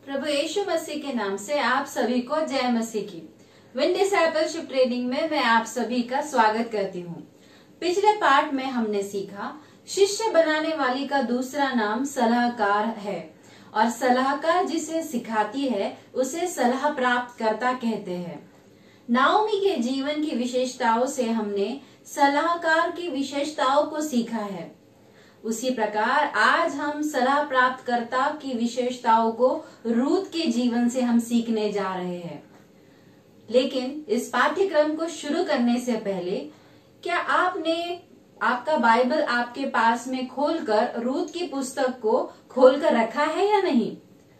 प्रभु यीशु मसीह के नाम से आप सभी को जय मसीह की। विन डिसाइपलशिप ट्रेनिंग में मैं आप सभी का स्वागत करती हूँ। पिछले पार्ट में हमने सीखा शिष्य बनाने वाली का दूसरा नाम सलाहकार है और सलाहकार जिसे सिखाती है उसे सलाह प्राप्त करता कहते हैं। नाओमी के जीवन की विशेषताओं से हमने सलाहकार की विशेषताओं को सीखा है। उसी प्रकार आज हम सलाह प्राप्तकर्ता की विशेषताओं को रूथ के जीवन से हम सीखने जा रहे हैं। लेकिन इस पाठ्यक्रम को शुरू करने से पहले क्या आपने आपका बाइबल आपके पास में खोलकर रूथ की पुस्तक को खोलकर रखा है या नहीं?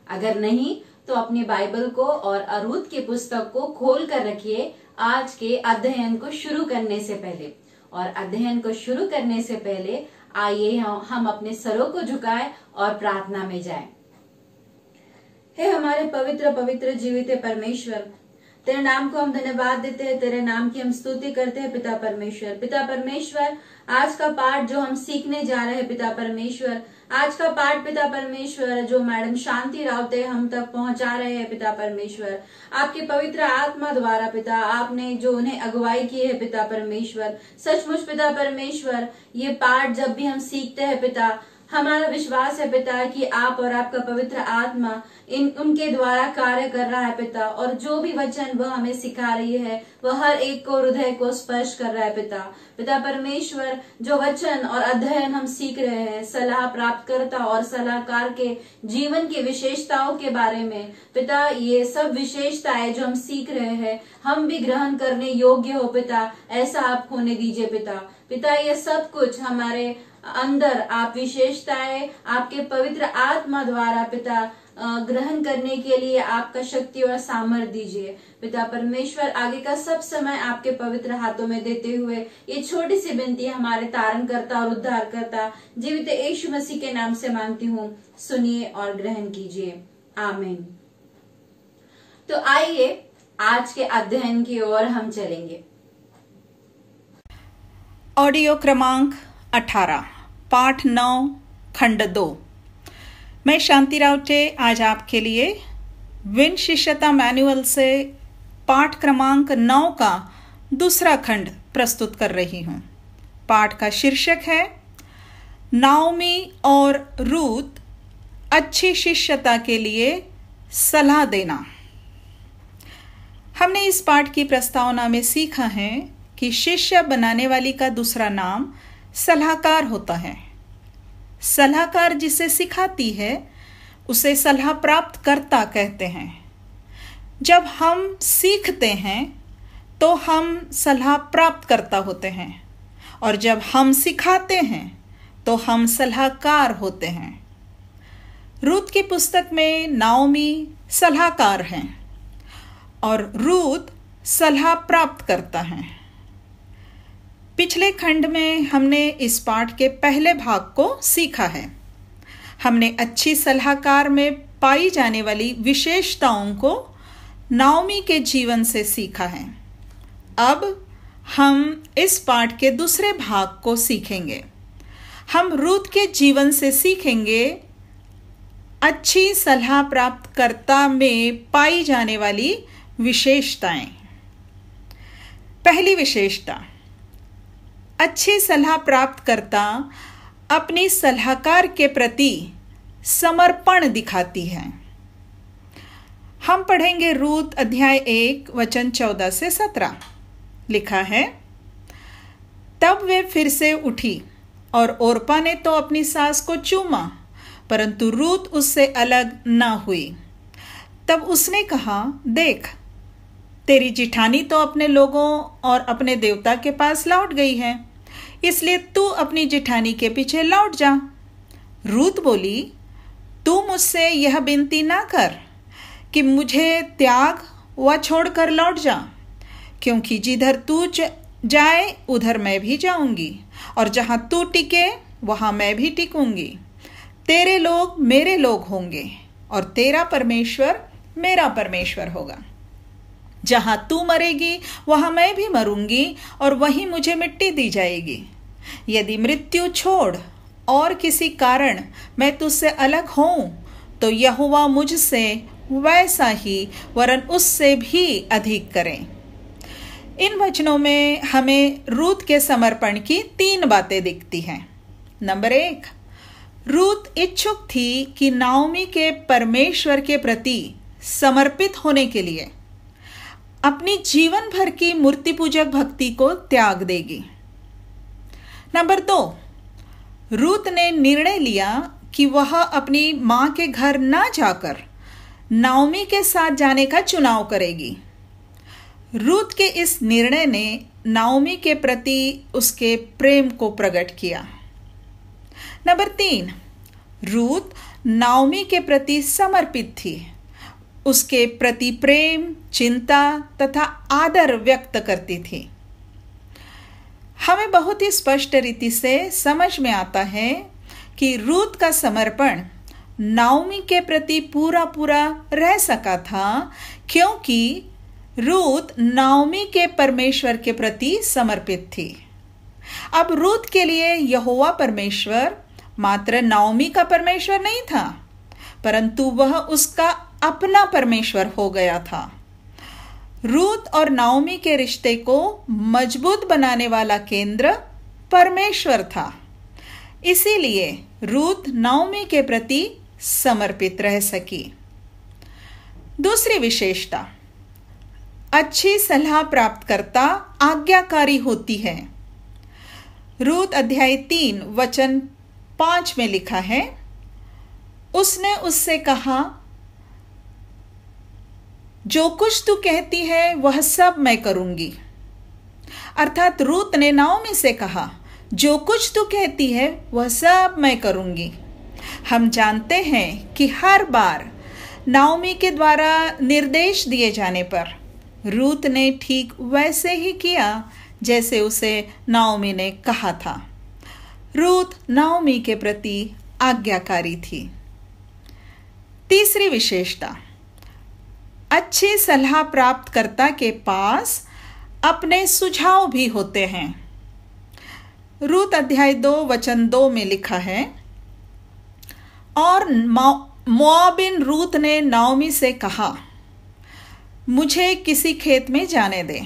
अगर नहीं तो अपनी बाइबल को और रूथ की पुस्तक को खोल कर रखिए आज के अध्ययन को शुरू करने से पहले। और अध्ययन को शुरू करने से पहले आइए हम अपने सरों को झुकाएं और प्रार्थना में जाएं। हे हमारे पवित्र पवित्र जीवित परमेश्वर, तेरे नाम को हम धन्यवाद देते हैं, तेरे नाम की हम स्तुति करते हैं पिता परमेश्वर। पिता परमेश्वर, आज का पाठ जो हम सीखने जा रहे हैं पिता परमेश्वर, आज का पाठ पिता परमेश्वर जो मैडम शांति रावते हम तक पहुंचा रहे हैं पिता परमेश्वर, आपके पवित्र आत्मा द्वारा पिता आपने जो उन्हें अगुवाई की है पिता परमेश्वर, सचमुच पिता परमेश्वर ये पाठ जब भी हम सीखते हैं पिता, हमारा विश्वास है पिता कि आप और आपका पवित्र आत्मा उनके द्वारा कार्य कर रहा है पिता, और जो भी वचन वह हमें सिखा रही है वह हर एक को हृदय को स्पर्श कर रहा है पिता। पिता परमेश्वर, जो वचन और अध्ययन हम सीख रहे हैं सलाह प्राप्तकर्ता और सलाहकार के जीवन की विशेषताओं के बारे में पिता, ये सब विशेषताएं जो हम सीख रहे हैं हम भी ग्रहण करने योग्य हो पिता, ऐसा आप होने दीजिए पिता। पिता ये सब कुछ हमारे अंदर आप विशेषताएं आपके पवित्र आत्मा द्वारा पिता ग्रहण करने के लिए आपका शक्ति और सामर्थ्य दीजिए पिता परमेश्वर। आगे का सब समय आपके पवित्र हाथों में देते हुए ये छोटी सी विनती हमारे तारणकर्ता और उद्धारकर्ता जीवित यीशु मसीह के नाम से मांगती हूँ, सुनिए और ग्रहण कीजिए, आमीन। तो आइए आज के अध्ययन की ओर हम चलेंगे। ऑडियो क्रमांक 18 पाठ 9 खंड 2। मैं शांति रावटे आज आपके लिए विन शिष्यता मैनुअल से पाठ क्रमांक 9 का दूसरा खंड प्रस्तुत कर रही हूँ। पाठ का शीर्षक है नाओमी और रूथ अच्छी शिष्यता के लिए सलाह देना। हमने इस पाठ की प्रस्तावना में सीखा है कि शिष्य बनाने वाली का दूसरा नाम सलाहकार होता है। सलाहकार जिसे सिखाती है उसे सलाह प्राप्त करता कहते हैं। जब हम सीखते हैं तो हम सलाह प्राप्त करता होते हैं, और जब हम सिखाते हैं तो हम सलाहकार होते हैं। रूथ की पुस्तक में नाओमी सलाहकार हैं और रूथ सलाह प्राप्त करता है। पिछले खंड में हमने इस पाठ के पहले भाग को सीखा है। हमने अच्छी सलाहकार में पाई जाने वाली विशेषताओं को नाओमी के जीवन से सीखा है। अब हम इस पाठ के दूसरे भाग को सीखेंगे। हम रूथ के जीवन से सीखेंगे अच्छी सलाह प्राप्तकर्ता में पाई जाने वाली विशेषताएं। पहली विशेषता, अच्छी सलाह प्राप्तकर्ता अपनी सलाहकार के प्रति समर्पण दिखाती है। हम पढ़ेंगे रूथ अध्याय 1 वचन 14 से 17। लिखा है, तब वे फिर से उठी और ओरपा ने तो अपनी सास को चूमा, परंतु रूथ उससे अलग न हुई। तब उसने कहा, देख, तेरी जिठानी तो अपने लोगों और अपने देवता के पास लौट गई है, इसलिए तू अपनी जिठानी के पीछे लौट जा। रूथ बोली, तू मुझसे यह विनती ना कर कि मुझे त्याग व छोड़कर लौट जा, क्योंकि जिधर तू जाए उधर मैं भी जाऊंगी, और जहां तू टिके वहां मैं भी टिकूंगी। तेरे लोग मेरे लोग होंगे और तेरा परमेश्वर मेरा परमेश्वर होगा। जहां तू मरेगी वहां मैं भी मरूंगी और वहीं मुझे मिट्टी दी जाएगी। यदि मृत्यु छोड़ और किसी कारण मैं तुझसे अलग होऊं तो यहोवा मुझसे वैसा ही वरन उससे भी अधिक करें। इन वचनों में हमें रूत के समर्पण की 3 बातें दिखती हैं। नंबर 1, रूत इच्छुक थी कि नाओमी के परमेश्वर के प्रति समर्पित होने के लिए अपनी जीवन भर की मूर्ति पूजक भक्ति को त्याग देगी। नंबर 2, रूत ने निर्णय लिया कि वह अपनी मां के घर ना जाकर नाओमी के साथ जाने का चुनाव करेगी। रूत के इस निर्णय ने नाओमी के प्रति उसके प्रेम को प्रकट किया। नंबर 3, रूत नाओमी के प्रति समर्पित थी। उसके प्रति प्रेम, चिंता तथा आदर व्यक्त करती थी। हमें बहुत ही स्पष्ट रीति से समझ में आता है कि रूत का समर्पण नाओमी के प्रति पूरा पूरा रह सका था, क्योंकि रूत नाओमी के परमेश्वर के प्रति समर्पित थी। अब रूत के लिए यहोवा परमेश्वर मात्र नाओमी का परमेश्वर नहीं था, परंतु वह उसका अपना परमेश्वर हो गया था। रूत और नाओमी के रिश्ते को मजबूत बनाने वाला केंद्र परमेश्वर था। इसीलिए रूत नाओमी के प्रति समर्पित रह सकी। दूसरी विशेषता, अच्छी सलाह प्राप्तकर्ता आज्ञाकारी होती है। रूत अध्याय 3 वचन 5 में लिखा है, उसने उससे कहा, जो कुछ तू कहती है वह सब मैं करूंगी। अर्थात रूत ने नाओमी से कहा, जो कुछ तू कहती है वह सब मैं करूंगी। हम जानते हैं कि हर बार नाओमी के द्वारा निर्देश दिए जाने पर रूत ने ठीक वैसे ही किया जैसे उसे नाओमी ने कहा था। रूत नाओमी के प्रति आज्ञाकारी थी। तीसरी विशेषता, अच्छी सलाह प्राप्तकर्ता के पास अपने सुझाव भी होते हैं। रूत अध्याय 2 वचन 2 में लिखा है, और मोआबिन रूत ने नाओमी से कहा, मुझे किसी खेत में जाने दे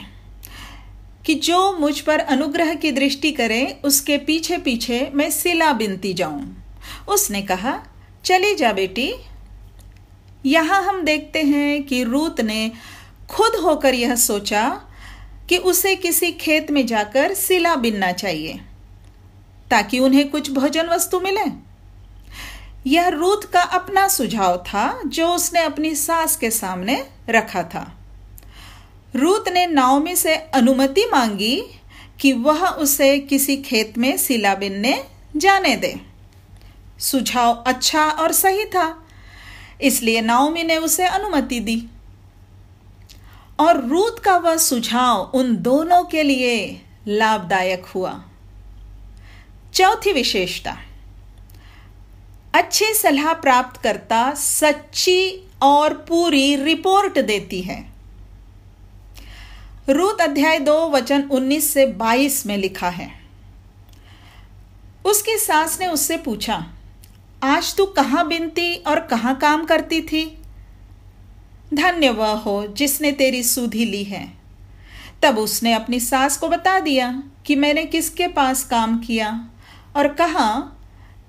कि जो मुझ पर अनुग्रह की दृष्टि करे उसके पीछे पीछे मैं सिला बिनती जाऊं। उसने कहा, चली जा बेटी। यहां हम देखते हैं कि रूत ने खुद होकर यह सोचा कि उसे किसी खेत में जाकर सिला बिनना चाहिए ताकि उन्हें कुछ भोजन वस्तु मिले। यह रूत का अपना सुझाव था जो उसने अपनी सास के सामने रखा था। रूत ने नाओमी से अनुमति मांगी कि वह उसे किसी खेत में सिला बिनने जाने दे। सुझाव अच्छा और सही था, इसलिए नाओमी ने उसे अनुमति दी और रूत का वह सुझाव उन दोनों के लिए लाभदायक हुआ। चौथी विशेषता, अच्छी सलाह प्राप्तकर्ता सच्ची और पूरी रिपोर्ट देती है। रूत अध्याय 2 वचन 19 से 22 में लिखा है, उसकी सास ने उससे पूछा, आज तू कहां बिनती और कहां काम करती थी? धन्य वह हो जिसने तेरी सुधि ली है। तब उसने अपनी सास को बता दिया कि मैंने किसके पास काम किया और कहा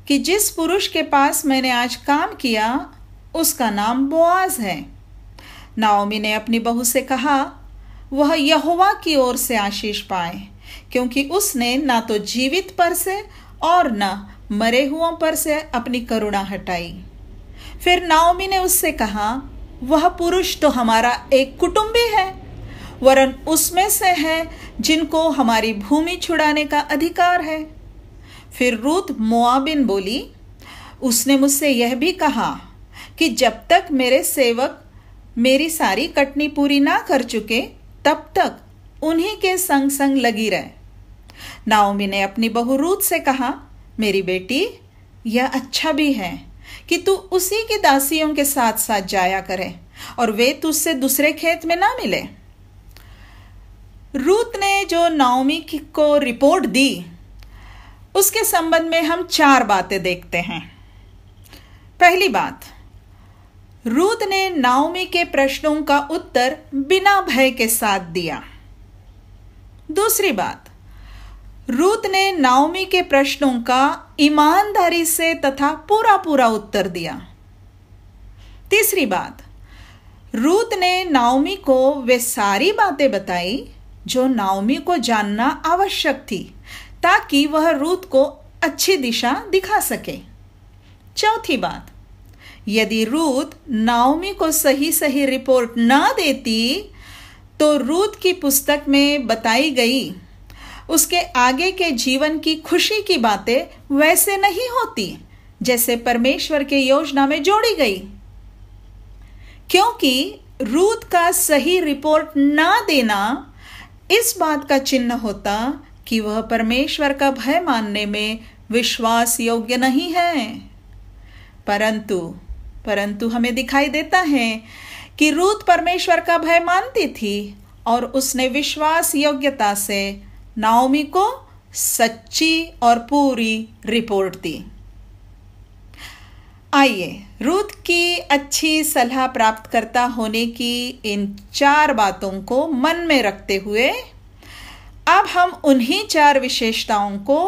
कि जिस पुरुष के पास मैंने आज काम किया उसका नाम बोआज है। नाओमी ने अपनी बहू से कहा, वह यहोवा की ओर से आशीष पाए, क्योंकि उसने ना तो जीवित पर से और ना मरे हुओं पर से अपनी करुणा हटाई। फिर नाओमी ने उससे कहा, वह पुरुष तो हमारा एक कुटुंबी है, वरन उसमें से है जिनको हमारी भूमि छुड़ाने का अधिकार है। फिर रूत मोआबिन बोली, उसने मुझसे यह भी कहा कि जब तक मेरे सेवक मेरी सारी कटनी पूरी ना कर चुके तब तक उन्हीं के संग संग लगी रहे। नाओमी ने अपनी बहू रूत से कहा, मेरी बेटी, यह अच्छा भी है कि तू उसी की दासियों के साथ साथ जाया करे और वे तुझसे दूसरे खेत में ना मिले। रूत ने जो नाओमी को रिपोर्ट दी उसके संबंध में हम 4 बातें देखते हैं। पहली बात, रूत ने नाओमी के प्रश्नों का उत्तर बिना भय के साथ दिया। दूसरी बात, रूत ने नाओमी के प्रश्नों का ईमानदारी से तथा पूरा पूरा उत्तर दिया। तीसरी बात, रूत ने नाओमी को वे सारी बातें बताई जो नाओमी को जानना आवश्यक थी ताकि वह रूत को अच्छी दिशा दिखा सके। चौथी बात, यदि रूत नाओमी को सही सही रिपोर्ट ना देती तो रूत की पुस्तक में बताई गई उसके आगे के जीवन की खुशी की बातें वैसे नहीं होती जैसे परमेश्वर के योजना में जोड़ी गई, क्योंकि रूत का सही रिपोर्ट ना देना इस बात का चिन्ह होता कि वह परमेश्वर का भय मानने में विश्वास योग्य नहीं है। परंतु हमें दिखाई देता है कि रूत परमेश्वर का भय मानती थी और उसने विश्वास योग्यता से नाओमी को सच्ची और पूरी रिपोर्ट दी। आइए रूत की अच्छी सलाह प्राप्तकर्ता होने की इन 4 बातों को मन में रखते हुए अब हम उन्हीं 4 विशेषताओं को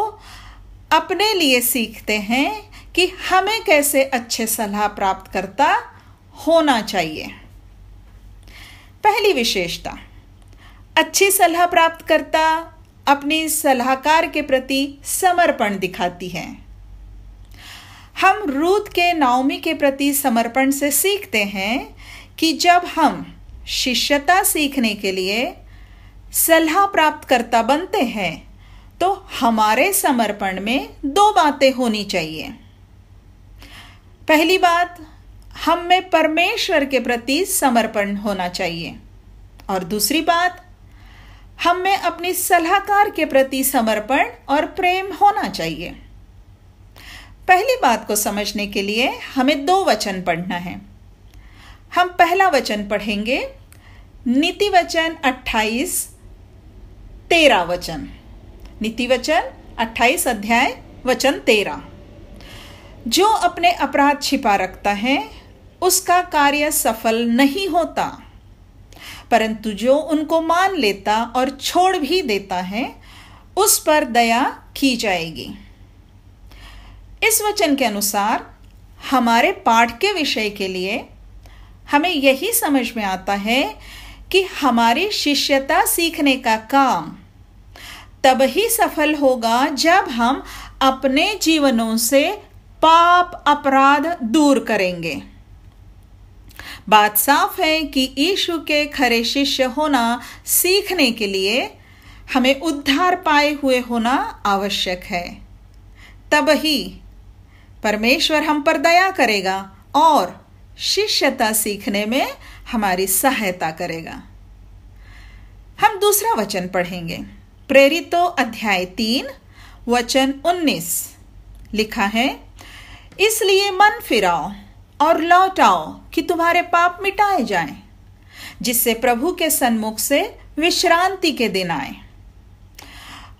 अपने लिए सीखते हैं कि हमें कैसे अच्छे सलाह प्राप्तकर्ता होना चाहिए। पहली विशेषता, अच्छी सलाह प्राप्तकर्ता अपनी सलाहकार के प्रति समर्पण दिखाती है। हम रूत के नाओमी के प्रति समर्पण से सीखते हैं कि जब हम शिष्यता सीखने के लिए सलाह प्राप्तकर्ता बनते हैं तो हमारे समर्पण में 2 बातें होनी चाहिए। पहली बात, हम में परमेश्वर के प्रति समर्पण होना चाहिए और दूसरी बात, हम में अपनी सलाहकार के प्रति समर्पण और प्रेम होना चाहिए। पहली बात को समझने के लिए हमें 2 वचन पढ़ना है। हम पहला वचन पढ़ेंगे, नीति वचन 28 13 वचन। नीति वचन 28 अध्याय वचन 13। जो अपने अपराध छिपा रखता है उसका कार्य सफल नहीं होता, परंतु जो उनको मान लेता और छोड़ भी देता है उस पर दया की जाएगी। इस वचन के अनुसार हमारे पाठ के विषय के लिए हमें यही समझ में आता है कि हमारी शिष्यता सीखने का काम तब ही सफल होगा जब हम अपने जीवनों से पाप अपराध दूर करेंगे। बात साफ है कि यीशु के खरे शिष्य होना सीखने के लिए हमें उद्धार पाए हुए होना आवश्यक है। तब ही परमेश्वर हम पर दया करेगा और शिष्यता सीखने में हमारी सहायता करेगा। हम दूसरा वचन पढ़ेंगे, प्रेरितों अध्याय 3 वचन 19। लिखा है, इसलिए मन फिराओ और लौट आओ कि तुम्हारे पाप मिटाए जाएं, जिससे प्रभु के सन्मुख से विश्रांति के दिन आए।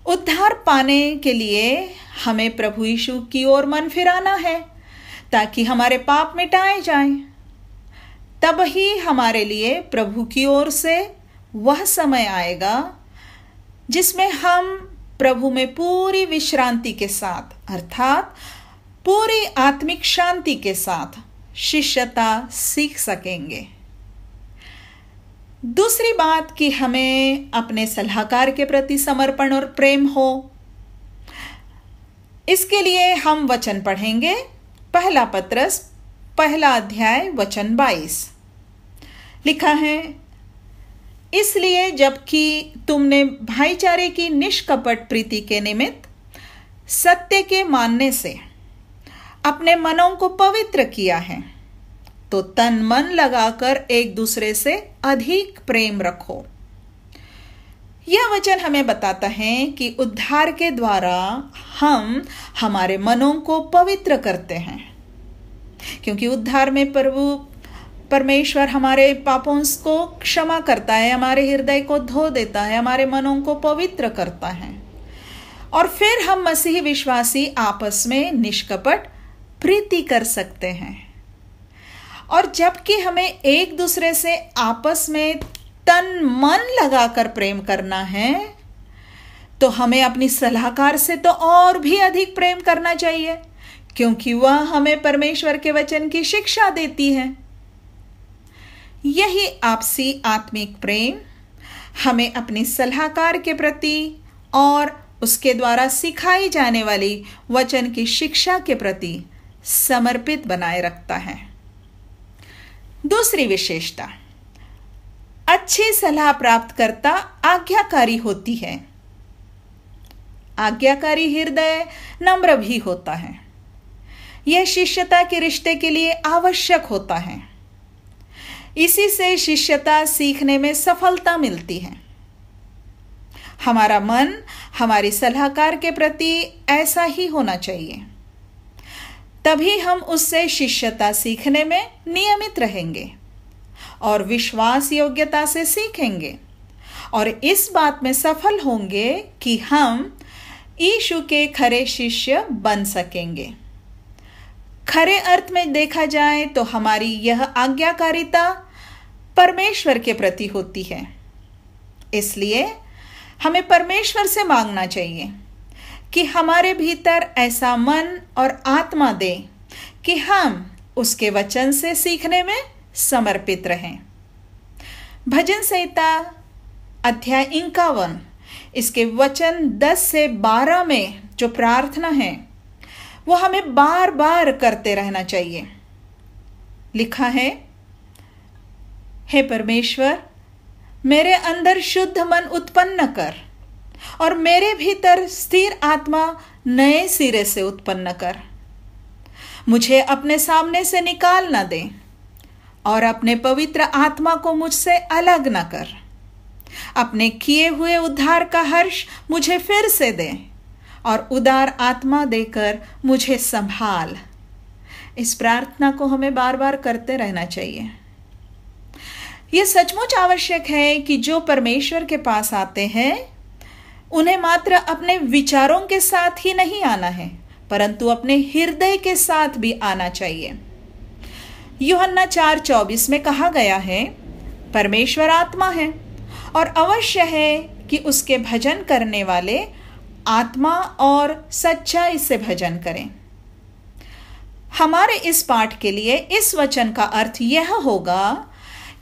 उद्धार पाने के लिए हमें प्रभु यीशु की ओर मन फिराना है ताकि हमारे पाप मिटाए जाएं। तब ही हमारे लिए प्रभु की ओर से वह समय आएगा जिसमें हम प्रभु में पूरी विश्रांति के साथ अर्थात पूरी आत्मिक शांति के साथ शिष्यता सीख सकेंगे। दूसरी बात कि हमें अपने सलाहकार के प्रति समर्पण और प्रेम हो, इसके लिए हम वचन पढ़ेंगे। पहला पत्रस 1 अध्याय वचन 22। लिखा है, इसलिए जबकि तुमने भाईचारे की निष्कपट प्रीति के निमित्त सत्य के मानने से अपने मनों को पवित्र किया है, तो तन मन लगाकर एक दूसरे से अधिक प्रेम रखो। यह वचन हमें बताता है कि उद्धार के द्वारा हम हमारे मनों को पवित्र करते हैं, क्योंकि उद्धार में प्रभु परमेश्वर हमारे पापों को क्षमा करता है, हमारे हृदय को धो देता है, हमारे मनों को पवित्र करता है और फिर हम मसीही विश्वासी आपस में निष्कपट प्रीति कर सकते हैं। और जबकि हमें एक दूसरे से आपस में तन मन लगाकर प्रेम करना है, तो हमें अपनी सलाहकार से तो और भी अधिक प्रेम करना चाहिए, क्योंकि वह हमें परमेश्वर के वचन की शिक्षा देती है। यही आपसी आत्मिक प्रेम हमें अपनी सलाहकार के प्रति और उसके द्वारा सिखाई जाने वाली वचन की शिक्षा के प्रति समर्पित बनाए रखता है। दूसरी विशेषता, अच्छी सलाह प्राप्तकर्ता आज्ञाकारी होती है। आज्ञाकारी हृदय नम्र भी होता है। यह शिष्यता के रिश्ते के लिए आवश्यक होता है। इसी से शिष्यता सीखने में सफलता मिलती है। हमारा मन हमारी सलाहकार के प्रति ऐसा ही होना चाहिए, तभी हम उससे शिष्यता सीखने में नियमित रहेंगे और विश्वास योग्यता से सीखेंगे और इस बात में सफल होंगे कि हम यीशु के खरे शिष्य बन सकेंगे। खरे अर्थ में देखा जाए तो हमारी यह आज्ञाकारिता परमेश्वर के प्रति होती है। इसलिए हमें परमेश्वर से मांगना चाहिए कि हमारे भीतर ऐसा मन और आत्मा दे कि हम उसके वचन से सीखने में समर्पित रहें। भजन संहिता अध्याय 51 इसके वचन 10 से 12 में जो प्रार्थना है वो हमें बार बार करते रहना चाहिए। लिखा है, हे परमेश्वर, मेरे अंदर शुद्ध मन उत्पन्न कर और मेरे भीतर स्थिर आत्मा नए सिरे से उत्पन्न कर। मुझे अपने सामने से निकाल न दे और अपने पवित्र आत्मा को मुझसे अलग न कर। अपने किए हुए उद्धार का हर्ष मुझे फिर से दे और उदार आत्मा देकर मुझे संभाल। इस प्रार्थना को हमें बार बार करते रहना चाहिए। यह सचमुच आवश्यक है कि जो परमेश्वर के पास आते हैं उन्हें मात्र अपने विचारों के साथ ही नहीं आना है, परंतु अपने हृदय के साथ भी आना चाहिए। यूहन्ना 4:24 में कहा गया है, परमेश्वर आत्मा है और अवश्य है कि उसके भजन करने वाले आत्मा और सच्चाई से भजन करें। हमारे इस पाठ के लिए इस वचन का अर्थ यह होगा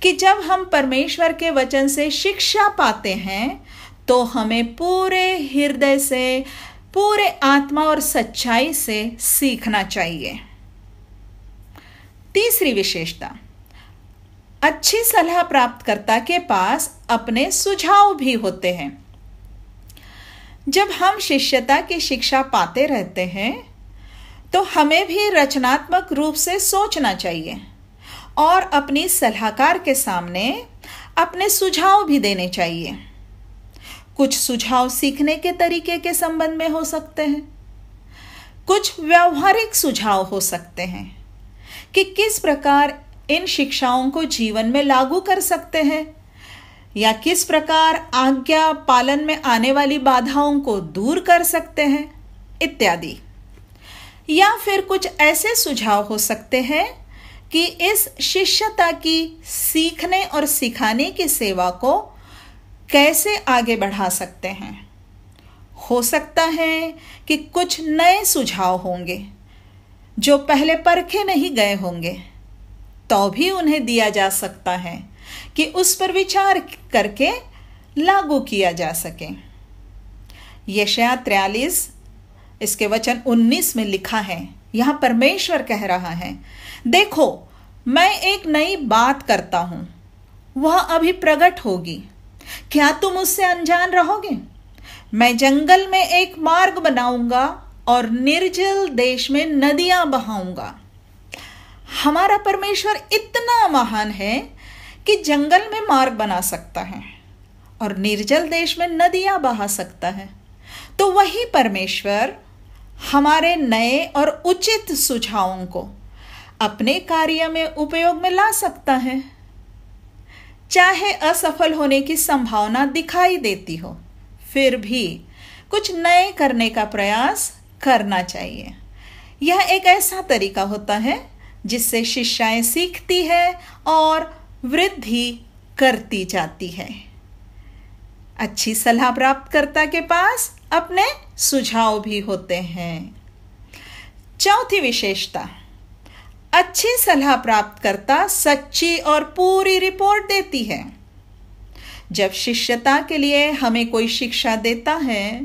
कि जब हम परमेश्वर के वचन से शिक्षा पाते हैं तो हमें पूरे हृदय से, पूरे आत्मा और सच्चाई से सीखना चाहिए। तीसरी विशेषता, अच्छी सलाह प्राप्तकर्ता के पास अपने सुझाव भी होते हैं। जब हम शिष्यता की शिक्षा पाते रहते हैं तो हमें भी रचनात्मक रूप से सोचना चाहिए और अपनी सलाहकार के सामने अपने सुझाव भी देने चाहिए। कुछ सुझाव सीखने के तरीके के संबंध में हो सकते हैं, कुछ व्यवहारिक सुझाव हो सकते हैं कि किस प्रकार इन शिक्षाओं को जीवन में लागू कर सकते हैं या किस प्रकार आज्ञा पालन में आने वाली बाधाओं को दूर कर सकते हैं इत्यादि। या फिर कुछ ऐसे सुझाव हो सकते हैं कि इस शिष्यता की सीखने और सिखाने की सेवा को कैसे आगे बढ़ा सकते हैं। हो सकता है कि कुछ नए सुझाव होंगे जो पहले परखे नहीं गए होंगे, तो भी उन्हें दिया जा सकता है कि उस पर विचार करके लागू किया जा सके। यशायाह 43 इसके वचन 19 में लिखा है, यहां परमेश्वर कह रहा है, देखो मैं एक नई बात करता हूं, वह अभी प्रकट होगी, क्या तुम उससे अनजान रहोगे? मैं जंगल में एक मार्ग बनाऊंगा और निर्जल देश में नदियां बहाऊंगा। हमारा परमेश्वर इतना महान है कि जंगल में मार्ग बना सकता है और निर्जल देश में नदियां बहा सकता है। तो वही परमेश्वर हमारे नए और उचित सुझावों को अपने कार्य में उपयोग में ला सकता है। चाहे असफल होने की संभावना दिखाई देती हो, फिर भी कुछ नए करने का प्रयास करना चाहिए। यह एक ऐसा तरीका होता है जिससे शिष्याएं सीखती है और वृद्धि करती जाती है। अच्छी सलाह प्राप्तकर्ता के पास अपने सुझाव भी होते हैं। चौथी विशेषता, अच्छी सलाह प्राप्तकर्ता सच्ची और पूरी रिपोर्ट देती है। जब शिष्यता के लिए हमें कोई शिक्षा देता है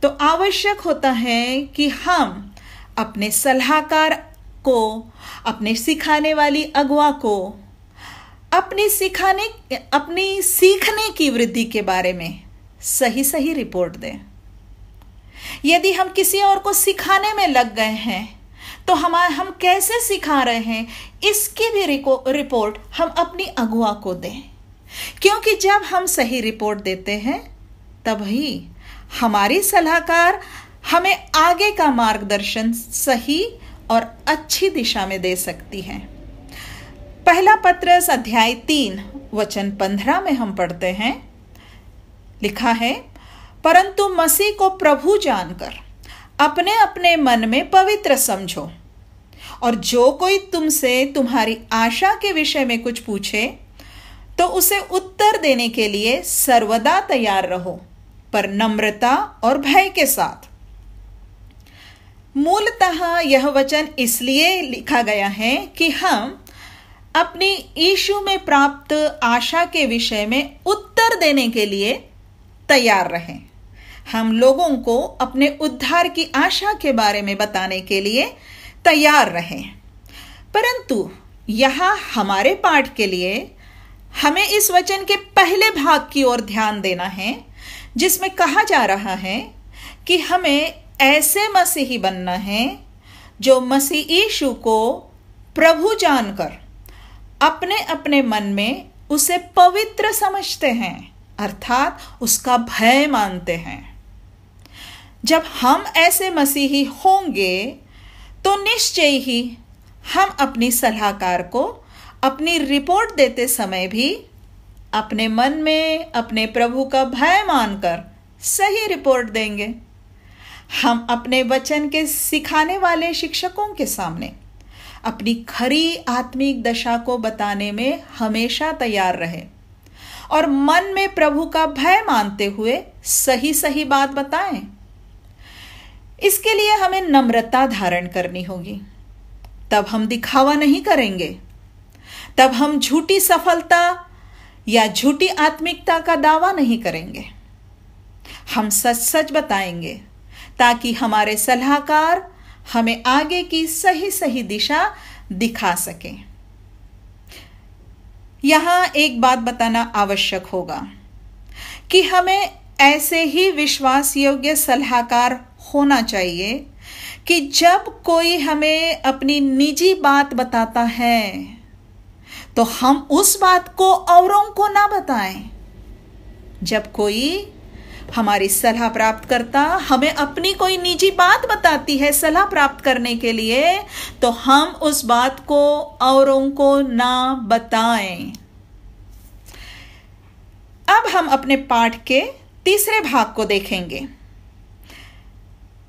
तो आवश्यक होता है कि हम अपने सलाहकार को, अपने सिखाने वाली अगुआ को अपनी सीखने की वृद्धि के बारे में सही रिपोर्ट दें। यदि हम किसी और को सिखाने में लग गए हैं तो हम कैसे सिखा रहे हैं इसकी भी रिपोर्ट हम अपनी अगुआ को दें, क्योंकि जब हम सही रिपोर्ट देते हैं तभी हमारी सलाहकार हमें आगे का मार्गदर्शन सही और अच्छी दिशा में दे सकती है। पहला पत्रस अध्याय 3 वचन 15 में हम पढ़ते हैं, लिखा है, परंतु मसीह को प्रभु जानकर अपने अपने मन में पवित्र समझो, और जो कोई तुमसे तुम्हारी आशा के विषय में कुछ पूछे तो उसे उत्तर देने के लिए सर्वदा तैयार रहो, पर नम्रता और भय के साथ। मूलतः यह वचन इसलिए लिखा गया है कि हम अपनी यीशु में प्राप्त आशा के विषय में उत्तर देने के लिए तैयार रहें। हम लोगों को अपने उद्धार की आशा के बारे में बताने के लिए तैयार रहें। परंतु यहां हमारे पाठ के लिए हमें इस वचन के पहले भाग की ओर ध्यान देना है, जिसमें कहा जा रहा है कि हमें ऐसे मसीही बनना है जो मसीह यीशु को प्रभु जानकर अपने अपने मन में उसे पवित्र समझते हैं, अर्थात उसका भय मानते हैं। जब हम ऐसे मसीही होंगे तो निश्चय ही हम अपनी सलाहकार को अपनी रिपोर्ट देते समय भी अपने मन में अपने प्रभु का भय मानकर सही रिपोर्ट देंगे। हम अपने वचन के सिखाने वाले शिक्षकों के सामने अपनी खरी आत्मिक दशा को बताने में हमेशा तैयार रहे और मन में प्रभु का भय मानते हुए सही बात बताएं। इसके लिए हमें नम्रता धारण करनी होगी। तब हम दिखावा नहीं करेंगे, तब हम झूठी सफलता या झूठी आत्मिकता का दावा नहीं करेंगे। हम सच बताएंगे ताकि हमारे सलाहकार हमें आगे की सही दिशा दिखा सके। यहां एक बात बताना आवश्यक होगा कि हमें ऐसे ही विश्वास योग्य सलाहकार होना चाहिए कि जब कोई हमें अपनी निजी बात बताता है तो हम उस बात को औरों को ना बताएं। जब कोई हमारी सलाह प्राप्त करता हमें अपनी कोई निजी बात बताती है सलाह प्राप्त करने के लिए, तो हम उस बात को औरों को ना बताएं। अब हम अपने पाठ के तीसरे भाग को देखेंगे,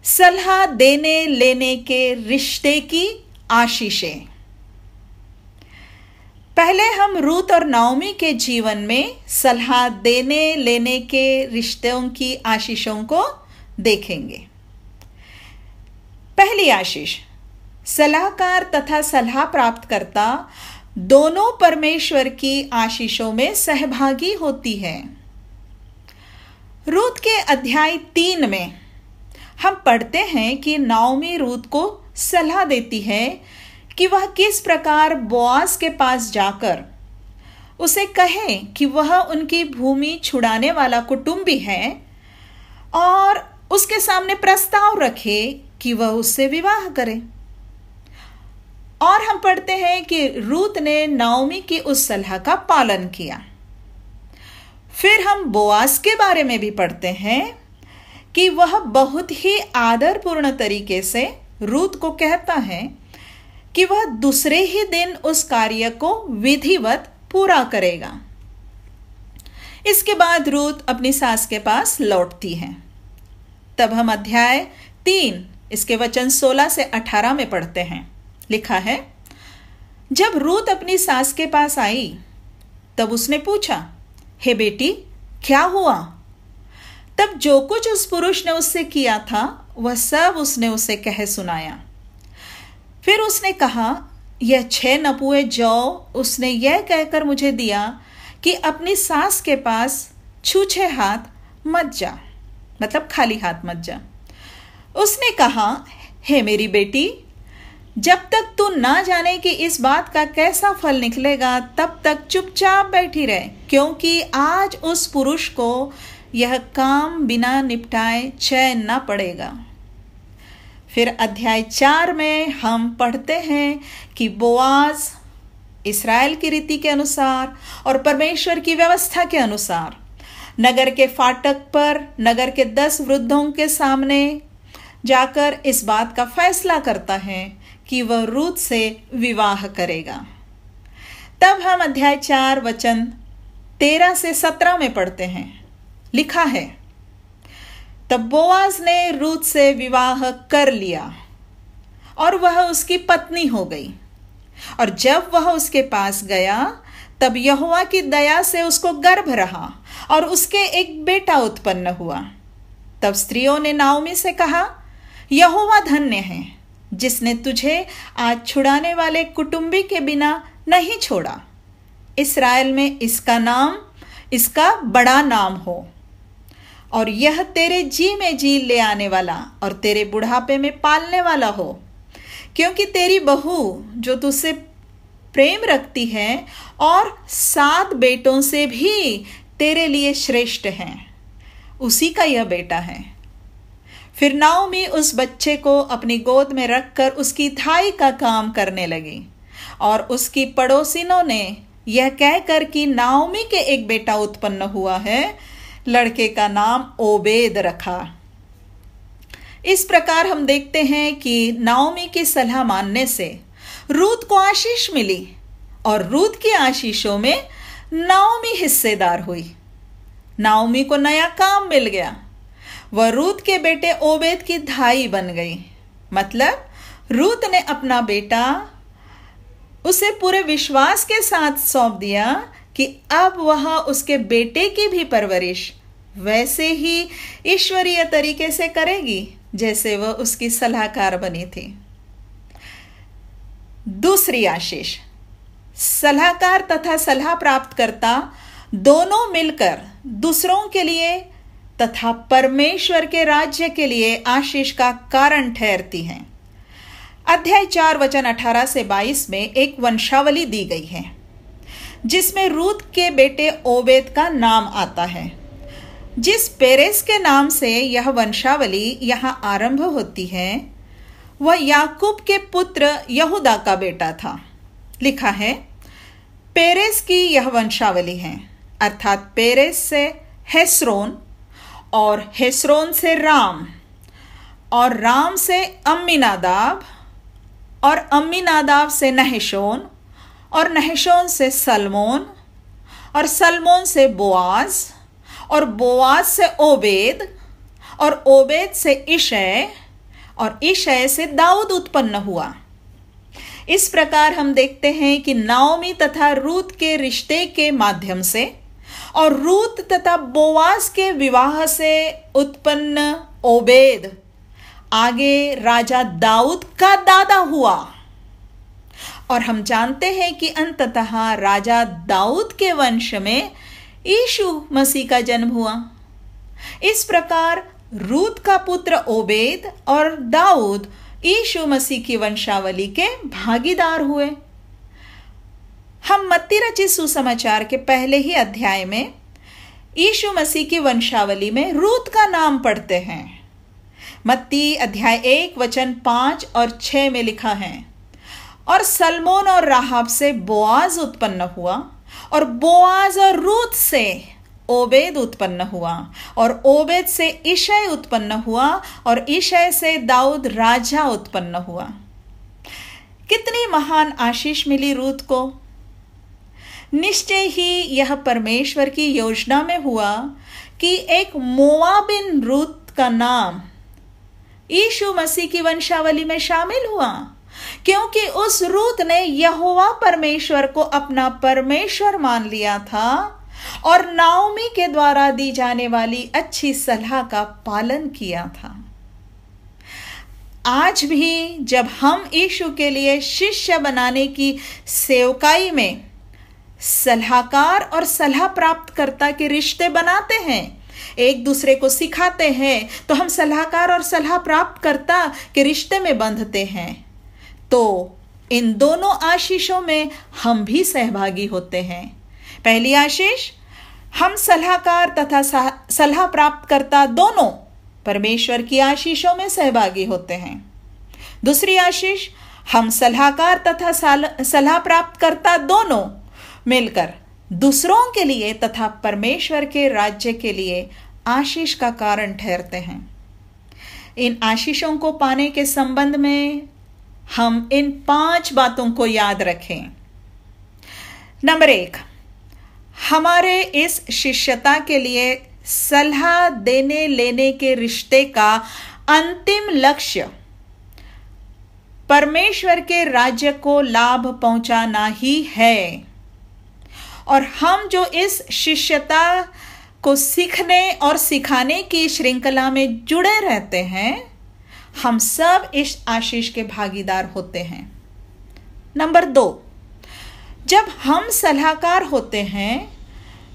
सलाह देने लेने के रिश्ते की आशीषें। पहले हम रूत और नाओमी के जीवन में सलाह देने लेने के रिश्तों की आशीषों को देखेंगे। पहली आशीष, सलाहकार तथा सलाह प्राप्तकर्ता दोनों परमेश्वर की आशीषों में सहभागी होती है। रूत के अध्याय 3 में हम पढ़ते हैं कि नाओमी रूत को सलाह देती है कि वह किस प्रकार बोआज के पास जाकर उसे कहे कि वह उनकी भूमि छुड़ाने वाला कुटुंबी है और उसके सामने प्रस्ताव रखे कि वह उससे विवाह करे। और हम पढ़ते हैं कि रूत ने नाओमी की उस सलाह का पालन किया। फिर हम बोआज के बारे में भी पढ़ते हैं कि वह बहुत ही आदरपूर्ण तरीके से रूत को कहता है कि वह दूसरे ही दिन उस कार्य को विधिवत पूरा करेगा। इसके बाद रूत अपनी सास के पास लौटती है। तब हम अध्याय 3 इसके वचन 16 से 18 में पढ़ते हैं, लिखा है, जब रूत अपनी सास के पास आई तब उसने पूछा, हे बेटी, क्या हुआ? तब जो कुछ उस पुरुष ने उससे किया था वह सब उसने उसे कह सुनाया। फिर उसने कहा, यह 6 नपुए जौ उसने यह कहकर मुझे दिया कि अपनी सास के पास छूछे हाथ मत जा, मतलब खाली हाथ मत जा। उसने कहा, हे मेरी बेटी, जब तक तू ना जाने कि इस बात का कैसा फल निकलेगा तब तक चुपचाप बैठी रहे, क्योंकि आज उस पुरुष को यह काम बिना निपटाए चैन न पड़ेगा। फिर अध्याय 4 में हम पढ़ते हैं कि बोआज इस्राएल की रीति के अनुसार और परमेश्वर की व्यवस्था के अनुसार नगर के फाटक पर नगर के 10 वृद्धों के सामने जाकर इस बात का फैसला करता है कि वह रूत से विवाह करेगा। तब हम अध्याय 4 वचन 13 से 17 में पढ़ते हैं। लिखा है, तब बोआज ने रूत से विवाह कर लिया और वह उसकी पत्नी हो गई। और जब वह उसके पास गया तब यहोवा की दया से उसको गर्भ रहा और उसके एक बेटा उत्पन्न हुआ। तब स्त्रियों ने नाओमी से कहा, यहोवा धन्य है जिसने तुझे आज छुड़ाने वाले कुटुंबी के बिना नहीं छोड़ा। इस्राएल में इसका बड़ा नाम हो और यह तेरे जी में जी ले आने वाला और तेरे बुढ़ापे में पालने वाला हो, क्योंकि तेरी बहू जो तुझसे प्रेम रखती है और 7 बेटों से भी तेरे लिए श्रेष्ठ हैं, उसी का यह बेटा है। फिर नाओमी उस बच्चे को अपनी गोद में रखकर उसकी धाई का काम करने लगी और उसकी पड़ोसिनों ने यह कहकर कि नाओमी के एक बेटा उत्पन्न हुआ है, लड़के का नाम ओबेद रखा। इस प्रकार हम देखते हैं कि नाओमी की सलाह मानने से रूत को आशीष मिली और रूत की आशीषों में नाओमी हिस्सेदार हुई। नाओमी को नया काम मिल गया, वह रूत के बेटे ओबेद की धाई बन गई। मतलब रूत ने अपना बेटा उसे पूरे विश्वास के साथ सौंप दिया कि अब वह उसके बेटे की भी परवरिश वैसे ही ईश्वरीय तरीके से करेगी जैसे वह उसकी सलाहकार बनी थी। दूसरी आशीष, सलाहकार तथा सलाह प्राप्त करता दोनों मिलकर दूसरों के लिए तथा परमेश्वर के राज्य के लिए आशीष का कारण ठहरती हैं। अध्याय 4 वचन 18 से 22 में एक वंशावली दी गई है जिसमें रूत के बेटे ओबेद का नाम आता है। जिस पेरेस के नाम से यह वंशावली यहां आरंभ होती है वह याकूब के पुत्र यहूदा का बेटा था। लिखा है, पेरेस की यह वंशावली है, अर्थात पेरेस से हेस्रोन और हेस्रोन से राम और राम से अम्मीनादाब और अम्मीनादाब से नहशोन और नहशोन से सलमोन और सलमोन से बोआज और बोआज से ओबेद और ओबेद से इशै और इशै से दाऊद उत्पन्न हुआ। इस प्रकार हम देखते हैं कि नाओमी तथा रूत के रिश्ते के माध्यम से और रूत तथा बोआज के विवाह से उत्पन्न ओबेद आगे राजा दाऊद का दादा हुआ। और हम जानते हैं कि अंततः राजा दाऊद के वंश में यीशु मसीह का जन्म हुआ। इस प्रकार रूत का पुत्र ओबेद और दाऊद यीशु मसीह की वंशावली के भागीदार हुए। हम मत्ती रचित सुसमाचार के पहले ही अध्याय में यीशु मसीह की वंशावली में रूत का नाम पढ़ते हैं। मत्ती अध्याय 1 वचन 5 और 6 में लिखा है, और सलमोन और राहाब से बोआज उत्पन्न हुआ और बोआज और रूत से ओबेद उत्पन्न हुआ और ओबेद से इशै उत्पन्न हुआ और इशै से दाऊद राजा उत्पन्न हुआ। कितनी महान आशीष मिली रूत को। निश्चय ही यह परमेश्वर की योजना में हुआ कि एक मोआबिन रूत का नाम यीशु मसीह की वंशावली में शामिल हुआ, क्योंकि उस रूत ने यहोवा परमेश्वर को अपना परमेश्वर मान लिया था और नाओमी के द्वारा दी जाने वाली अच्छी सलाह का पालन किया था। आज भी जब हम यीशु के लिए शिष्य बनाने की सेवकाई में सलाहकार और सलाह प्राप्तकर्ता के रिश्ते बनाते हैं, एक दूसरे को सिखाते हैं, तो हम सलाहकार और सलाह प्राप्तकर्ता के रिश्ते में बंधते हैं। तो इन दोनों आशीषों में हम भी सहभागी होते हैं। पहली आशीष, हम सलाहकार तथा सलाह प्राप्तकर्ता दोनों परमेश्वर की आशीषों में सहभागी होते हैं। दूसरी आशीष, हम सलाहकार तथा सलाह प्राप्तकर्ता दोनों मिलकर दूसरों के लिए तथा परमेश्वर के राज्य के लिए आशीष का कारण ठहरते हैं। इन आशीषों को पाने के संबंध में हम इन 5 बातों को याद रखें। नंबर 1, हमारे इस शिष्यता के लिए सलाह देने लेने के रिश्ते का अंतिम लक्ष्य परमेश्वर के राज्य को लाभ पहुंचाना ही है। और हम जो इस शिष्यता को सीखने और सिखाने की श्रृंखला में जुड़े रहते हैं, हम सब इस आशीष के भागीदार होते हैं। नंबर 2, जब हम सलाहकार होते हैं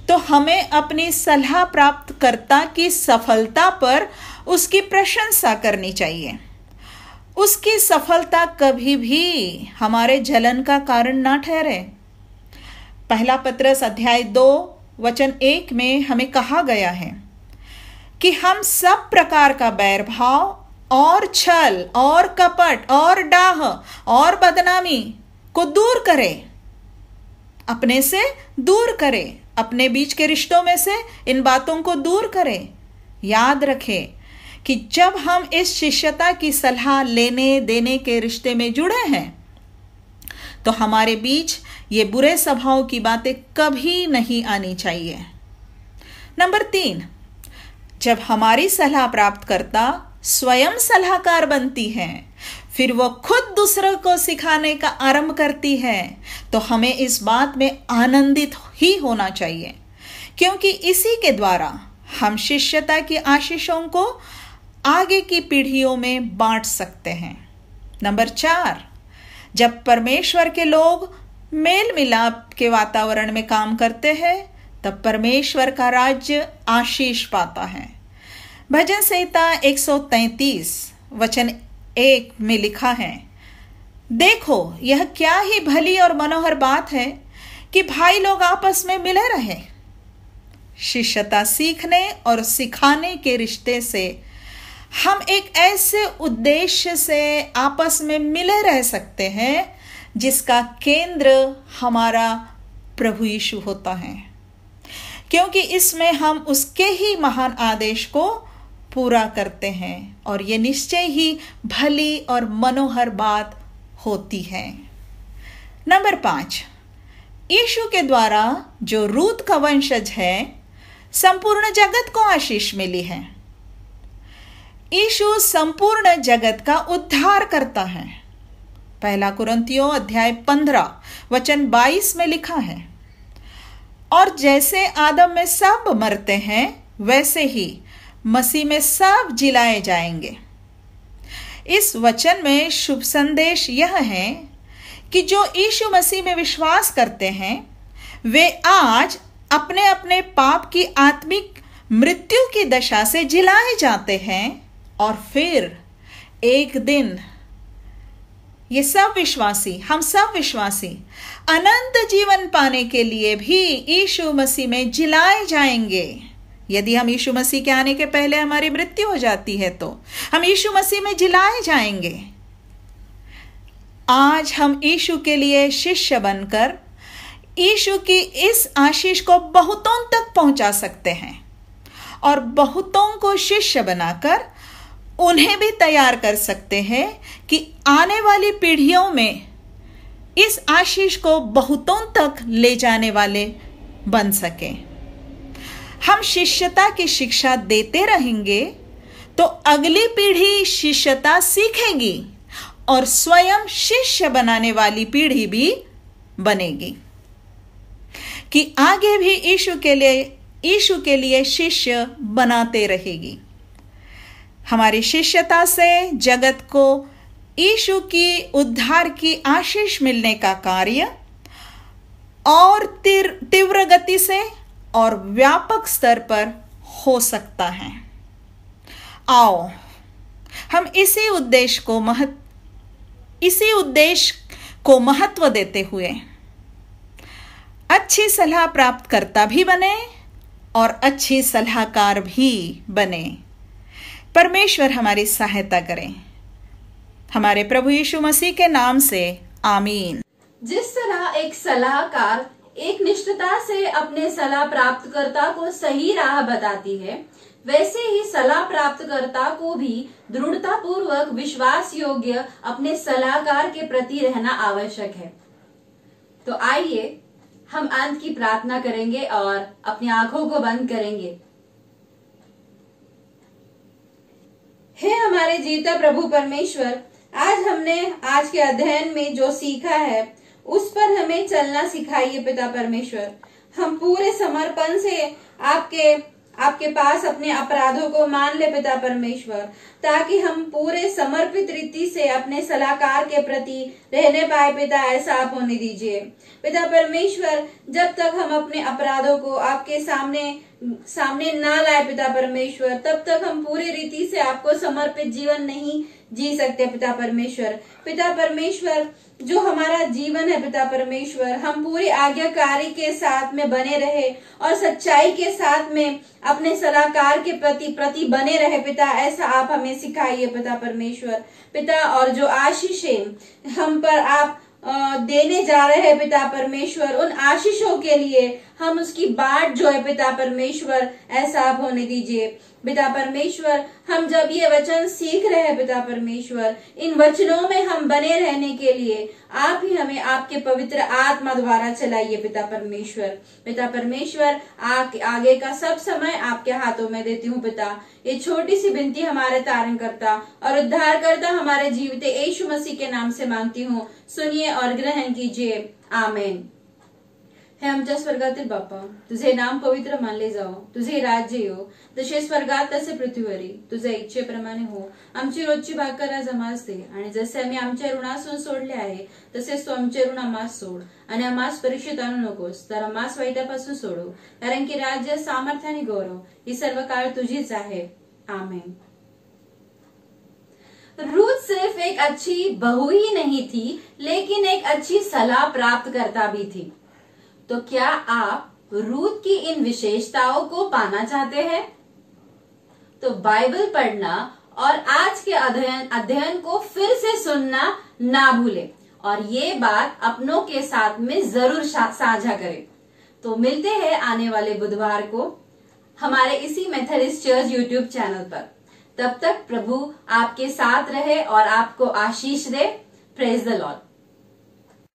तो हमें अपनी सलाह प्राप्तकर्ता की सफलता पर उसकी प्रशंसा करनी चाहिए। उसकी सफलता कभी भी हमारे जलन का कारण ना ठहरे। पहला पत्रस अध्याय 2 वचन 1 में हमें कहा गया है कि हम सब प्रकार का बैरभाव और छल और कपट और डाह और बदनामी को दूर करें, अपने से दूर करें, अपने बीच के रिश्तों में से इन बातों को दूर करें। याद रखें कि जब हम इस शिष्यता की सलाह लेने देने के रिश्ते में जुड़े हैं तो हमारे बीच ये बुरे स्वभाव की बातें कभी नहीं आनी चाहिए। नंबर 3, जब हमारी सलाह प्राप्तकर्ता स्वयं सलाहकार बनती है, फिर वो खुद दूसरों को सिखाने का आरंभ करती है, तो हमें इस बात में आनंदित ही होना चाहिए, क्योंकि इसी के द्वारा हम शिष्यता की आशीषों को आगे की पीढ़ियों में बांट सकते हैं। नंबर 4, जब परमेश्वर के लोग मेल मिलाप के वातावरण में काम करते हैं, तब परमेश्वर का राज्य आशीष पाता है। भजन संहिता 133 वचन 1 में लिखा है, देखो यह क्या ही भली और मनोहर बात है कि भाई लोग आपस में मिले रहे। शिष्यता सीखने और सिखाने के रिश्ते से हम एक ऐसे उद्देश्य से आपस में मिले रह सकते हैं जिसका केंद्र हमारा प्रभु यीशु होता है, क्योंकि इसमें हम उसके ही महान आदेश को पूरा करते हैं और ये निश्चय ही भली और मनोहर बात होती है। नंबर 5, यीशु के द्वारा जो रूत का वंशज है, संपूर्ण जगत को आशीष मिली है। यीशु संपूर्ण जगत का उद्धार करता है। पहला कुरिन्थियों अध्याय 15 वचन 22 में लिखा है, और जैसे आदम में सब मरते हैं, वैसे ही मसीह में सब जिलाए जाएंगे। इस वचन में शुभ संदेश यह है कि जो यीशु मसीह में विश्वास करते हैं, वे आज अपने अपने पाप की आत्मिक मृत्यु की दशा से जिलाए जाते हैं और फिर एक दिन ये सब विश्वासी, हम सब विश्वासी अनंत जीवन पाने के लिए भी यीशु मसीह में जिलाए जाएंगे। यदि हम यीशु मसीह के आने के पहले हमारी मृत्यु हो जाती है तो हम यीशु मसीह में जिलाए जाएंगे। आज हम यीशु के लिए शिष्य बनकर यीशु की इस आशीष को बहुतों तक पहुंचा सकते हैं और बहुतों को शिष्य बनाकर उन्हें भी तैयार कर सकते हैं कि आने वाली पीढ़ियों में इस आशीष को बहुतों तक ले जाने वाले बन सके। हम शिष्यता की शिक्षा देते रहेंगे तो अगली पीढ़ी शिष्यता सीखेगी और स्वयं शिष्य बनाने वाली पीढ़ी भी बनेगी कि आगे भी यीशु के लिए शिष्य बनाते रहेगी। हमारी शिष्यता से जगत को यीशु की उद्धार की आशीष मिलने का कार्य और तीव्र गति से और व्यापक स्तर पर हो सकता है। आओ हम इसी उद्देश्य को महत्व देते हुए अच्छी सलाह प्राप्त करता भी बने और अच्छी सलाहकार भी बने। परमेश्वर हमारी सहायता करें। हमारे प्रभु यीशु मसीह के नाम से आमीन। जिस तरह एक सलाहकार एक निष्ठता से अपने सलाह प्राप्तकर्ता को सही राह बताती है, वैसे ही सलाह प्राप्तकर्ता को भी दृढ़ता पूर्वक विश्वास योग्य अपने सलाहकार के प्रति रहना आवश्यक है। तो आइए हम अंत की प्रार्थना करेंगे और अपनी आंखों को बंद करेंगे। हे हमारे जीविता प्रभु परमेश्वर, आज हमने आज के अध्ययन में जो सीखा है उस पर हमें चलना सिखाइए पिता परमेश्वर। हम पूरे समर्पण से आपके पास अपने अपराधों को मान ले पिता परमेश्वर, ताकि हम पूरे समर्पित रीति से अपने सलाहकार के प्रति रहने पाए पिता, ऐसा आप होने दीजिए पिता परमेश्वर। जब तक हम अपने अपराधों को आपके सामने ना लाए पिता परमेश्वर, तब तक हम पूरी रीति से आपको समर्पित जीवन नहीं जी सकते पिता परमेश्वर। पिता परमेश्वर, जो हमारा जीवन है पिता परमेश्वर, हम पूरी आज्ञाकारी के साथ में बने रहे और सच्चाई के साथ में अपने सलाहकार के प्रति बने रहे पिता, ऐसा आप हमें सिखाइए पिता परमेश्वर। पिता, और जो आशीषें हम पर आप देने जा रहे हैं पिता परमेश्वर, उन आशीषों के लिए हम उसकी बाट जो है पिता परमेश्वर, ऐसा आप होने दीजिए पिता परमेश्वर। हम जब ये वचन सीख रहे हैं पिता परमेश्वर, इन वचनों में हम बने रहने के लिए आप ही हमें आपके पवित्र आत्मा द्वारा चलाइए पिता परमेश्वर। पिता परमेश्वर, आगे का सब समय आपके हाथों में देती हूँ पिता। ये छोटी सी विनती हमारे तारणकर्ता और उद्धारकर्ता हमारे जीवित यीशु मसीह के नाम से मांगती हूँ, सुनिए और ग्रहण कीजिए, आमीन। हे आमच्या स्वर्गातील बाप्पा, तुझे नाम पवित्र मानले जाओ, तुझे राज्य येऊ, जसे स्वर्गात तसे पृथ्वीवरी, तुझ्या इच्छेप्रमाणे हो। आमची रोजची भाकर आज आम्हास दे, आणि जसे आम्ही आमच्या ऋणासून सोडले आहे तसेच तू आमचे ऋण आम्हास सोड, आणि आम्हास परीक्षेत आणू नकोस, तर आम्हास वाईटापासून सोडव, कारण की राज्य, सामर्थ्य आणि गौरव ही सर्व काळ तुझीच आहे, आमीन। रूथ सिर्फ एक अच्छी बहू ही नहीं थी, लेकिन एक अच्छी सलाह प्राप्त करता भी थी। तो क्या आप रूथ की इन विशेषताओं को पाना चाहते हैं? तो बाइबल पढ़ना और आज के अध्ययन को फिर से सुनना ना भूलें और ये बात अपनों के साथ में जरूर साझा करें। तो मिलते हैं आने वाले बुधवार को हमारे इसी मेथडिस्ट चर्च यूट्यूब चैनल पर। तब तक प्रभु आपके साथ रहे और आपको आशीष दे। Praise the Lord.